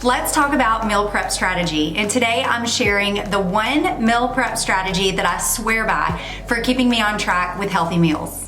Let's talk about meal prep strategy. And today I'm sharing the one meal prep strategy that I swear by for keeping me on track with healthy meals.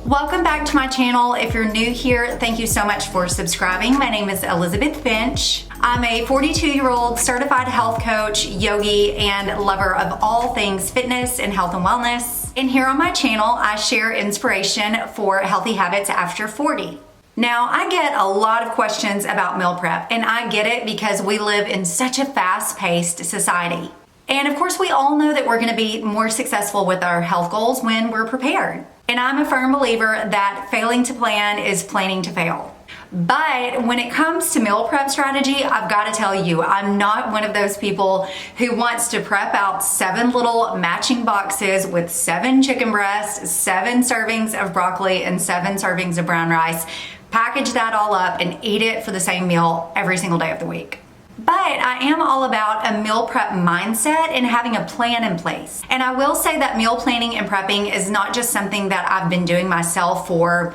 Welcome back to my channel. If you're new here, thank you so much for subscribing. My name is Elizabeth Finch. I'm a 42-year-old certified health coach, yogi, and lover of all things fitness and health and wellness. And here on my channel, I share inspiration for healthy habits after 40. Now, I get a lot of questions about meal prep, and I get it because we live in such a fast-paced society. And of course, we all know that we're gonna be more successful with our health goals when we're prepared. And I'm a firm believer that failing to plan is planning to fail. But when it comes to meal prep strategy, I've got to tell you, I'm not one of those people who wants to prep out 7 little matching boxes with 7 chicken breasts, 7 servings of broccoli, and 7 servings of brown rice, package that all up and eat it for the same meal every single day of the week. But I am all about a meal prep mindset and having a plan in place. And I will say that meal planning and prepping is not just something that I've been doing myself for,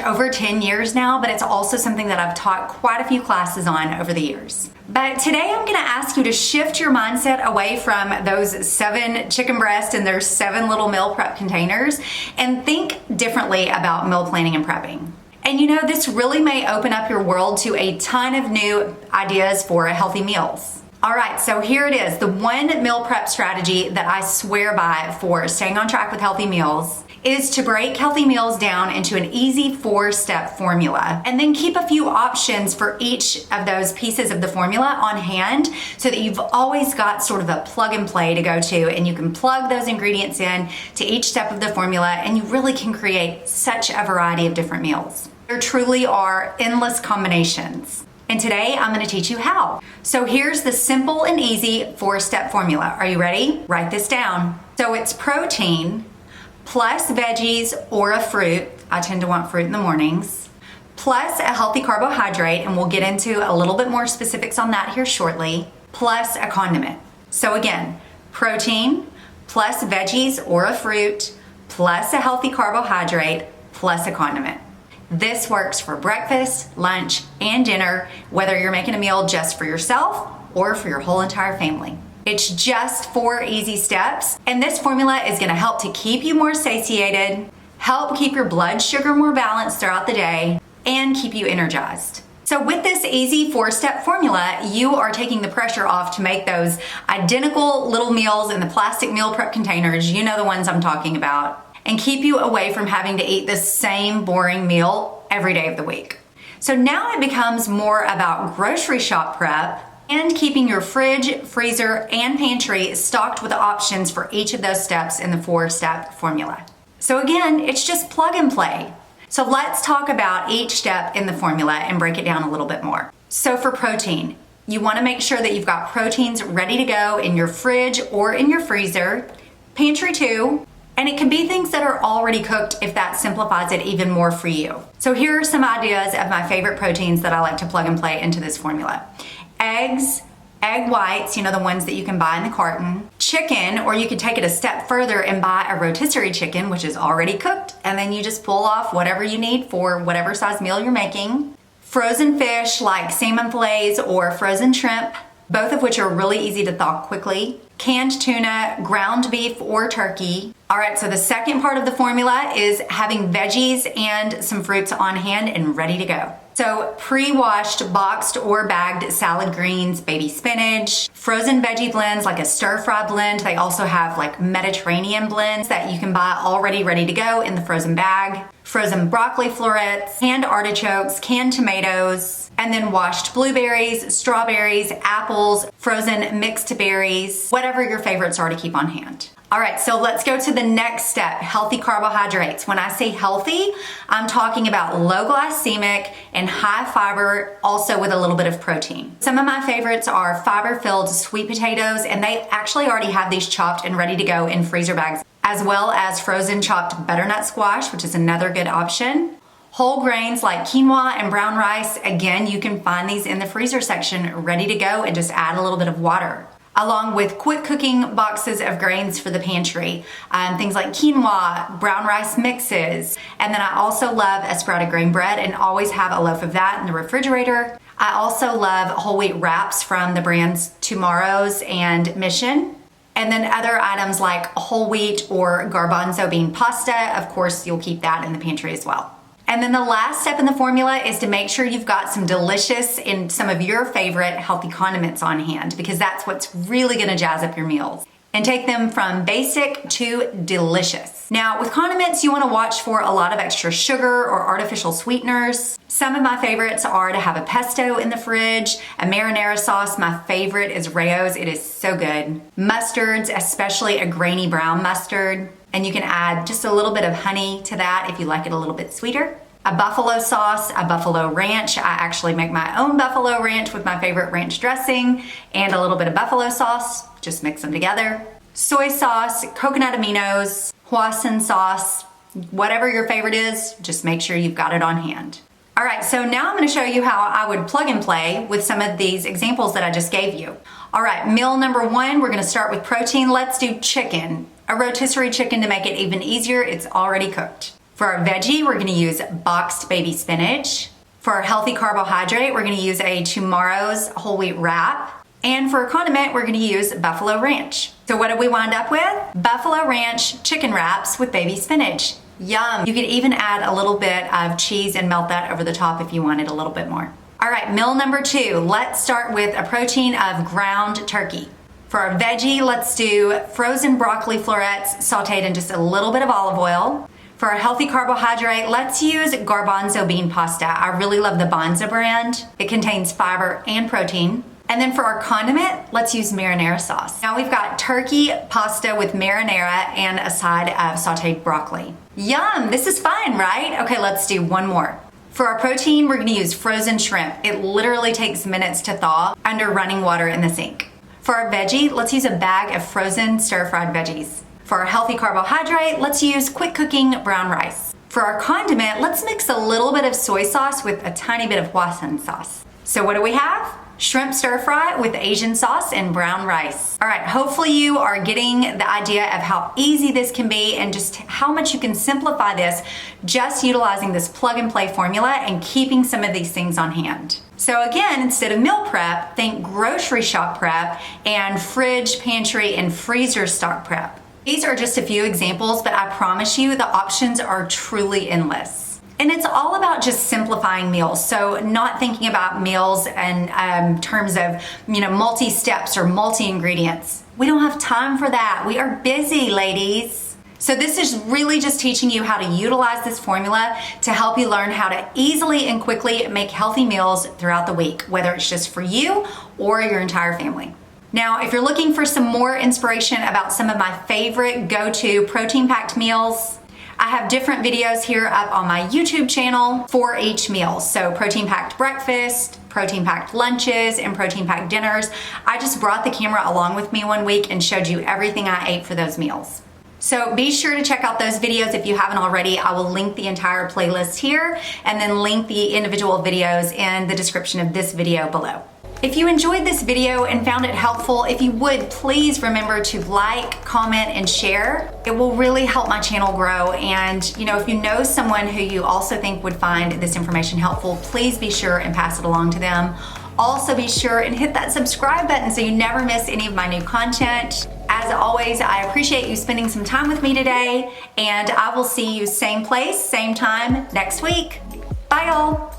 over 10 years now, but it's also something that I've taught quite a few classes on over the years. But today I'm gonna ask you to shift your mindset away from those 7 chicken breasts and their 7 little meal prep containers and think differently about meal planning and prepping. And you know, this really may open up your world to a ton of new ideas for healthy meals. All right, so here it is, the one meal prep strategy that I swear by for staying on track with healthy meals is to break healthy meals down into an easy 4-step formula and then keep a few options for each of those pieces of the formula on hand so that you've always got sort of a plug and play to go to and you can plug those ingredients in to each step of the formula and you really can create such a variety of different meals. There truly are endless combinations. And today I'm gonna teach you how. So here's the simple and easy 4-step formula. Are you ready? Write this down. So it's protein plus veggies or a fruit. I tend to want fruit in the mornings. Plus a healthy carbohydrate, and we'll get into a little bit more specifics on that here shortly. Plus a condiment. So again, protein plus veggies or a fruit plus a healthy carbohydrate plus a condiment. This works for breakfast, lunch, and dinner, whether you're making a meal just for yourself or for your whole entire family. It's just 4 easy steps, and this formula is gonna help to keep you more satiated, help keep your blood sugar more balanced throughout the day, and keep you energized. So with this easy 4-step formula, you are taking the pressure off to make those identical little meals in the plastic meal prep containers, you know the ones I'm talking about, and keep you away from having to eat the same boring meal every day of the week. So now it becomes more about grocery shop prep and keeping your fridge, freezer, and pantry stocked with options for each of those steps in the 4-step formula. So again, it's just plug and play. So let's talk about each step in the formula and break it down a little bit more. So for protein, you wanna make sure that you've got proteins ready to go in your fridge or in your freezer, pantry too, and it can be things that are already cooked if that simplifies it even more for you. So here are some ideas of my favorite proteins that I like to plug and play into this formula. Eggs, egg whites, you know, the ones that you can buy in the carton. Chicken, or you could take it a step further and buy a rotisserie chicken, which is already cooked, and then you just pull off whatever you need for whatever size meal you're making. Frozen fish like salmon fillets or frozen shrimp, both of which are really easy to thaw quickly. Canned tuna, ground beef or turkey. All right, so the second part of the formula is having veggies and some fruits on hand and ready to go. So pre-washed, boxed or bagged salad greens, baby spinach, frozen veggie blends like a stir-fry blend. They also have like Mediterranean blends that you can buy already ready to go in the frozen bag. Frozen broccoli florets, canned artichokes, canned tomatoes, and then washed blueberries, strawberries, apples, frozen mixed berries, whatever your favorites are to keep on hand. All right, so let's go to the next step, healthy carbohydrates. When I say healthy, I'm talking about low glycemic and high fiber, also with a little bit of protein. Some of my favorites are fiber-filled sweet potatoes, and they actually already have these chopped and ready to go in freezer bags, as well as frozen chopped butternut squash, which is another good option. Whole grains like quinoa and brown rice, again, you can find these in the freezer section ready to go and just add a little bit of water. along with quick cooking boxes of grains for the pantry. Things like quinoa, brown rice mixes, and then I also love a sprouted grain bread and always have a loaf of that in the refrigerator. I also love whole wheat wraps from the brands Tomorrow's and Mission. And then other items like whole wheat or garbanzo bean pasta, of course, you'll keep that in the pantry as well. And then the last step in the formula is to make sure you've got some delicious and some of your favorite healthy condiments on hand, because that's what's really gonna jazz up your meals and take them from basic to delicious. Now, with condiments, you wanna watch for a lot of extra sugar or artificial sweeteners. Some of my favorites are to have a pesto in the fridge, a marinara sauce. My favorite is Rayo's. It is so good. Mustards, especially a grainy brown mustard. And you can add just a little bit of honey to that if you like it a little bit sweeter. A buffalo sauce, a buffalo ranch. I actually make my own buffalo ranch with my favorite ranch dressing and a little bit of buffalo sauce. Just mix them together. Soy sauce, coconut aminos, hoisin sauce, whatever your favorite is, just make sure you've got it on hand. All right, so now I'm gonna show you how I would plug and play with some of these examples that I just gave you. All right, meal number one, we're gonna start with protein. Let's do chicken. A rotisserie chicken to make it even easier, it's already cooked. For our veggie, we're gonna use boxed baby spinach. For our healthy carbohydrate, we're gonna use a Tomorrow's whole wheat wrap. And for a condiment, we're gonna use buffalo ranch. So what did we wind up with? Buffalo ranch chicken wraps with baby spinach. Yum. You could even add a little bit of cheese and melt that over the top if you wanted a little bit more. All right, meal number two. Let's start with a protein of ground turkey. For our veggie, let's do frozen broccoli florets sauteed in just a little bit of olive oil. For our healthy carbohydrate, let's use garbanzo bean pasta. I really love the Banza brand. It contains fiber and protein. And then for our condiment, let's use marinara sauce. Now we've got turkey pasta with marinara and a side of sauteed broccoli. Yum, this is fun, right? Okay, let's do one more. For our protein, we're gonna use frozen shrimp. It literally takes minutes to thaw under running water in the sink. For our veggie, let's use a bag of frozen stir-fried veggies. For our healthy carbohydrate, let's use quick cooking brown rice. For our condiment, let's mix a little bit of soy sauce with a tiny bit of hoisin sauce. So what do we have? Shrimp stir fry with Asian sauce and brown rice. All right, hopefully you are getting the idea of how easy this can be and just how much you can simplify this just utilizing this plug and play formula and keeping some of these things on hand. So again, instead of meal prep, think grocery shop prep and fridge, pantry, and freezer stock prep. These are just a few examples, but I promise you the options are truly endless. And it's all about just simplifying meals. So not thinking about meals in terms of, multi-steps or multi-ingredients. We don't have time for that. We are busy, ladies. So this is really just teaching you how to utilize this formula to help you learn how to easily and quickly make healthy meals throughout the week, whether it's just for you or your entire family. Now, if you're looking for some more inspiration about some of my favorite go-to protein-packed meals, I have different videos here up on my YouTube channel for each meal. So protein-packed breakfast, protein-packed lunches, and protein-packed dinners. I just brought the camera along with me one week and showed you everything I ate for those meals. So be sure to check out those videos if you haven't already. I will link the entire playlist here and then link the individual videos in the description of this video below. If you enjoyed this video and found it helpful, if you would, please remember to like, comment, and share. It will really help my channel grow. And if you know someone who you also think would find this information helpful, please be sure and pass it along to them. Also be sure and hit that subscribe button so you never miss any of my new content. As always, I appreciate you spending some time with me today, and I will see you same place, same time next week. Bye, y'all.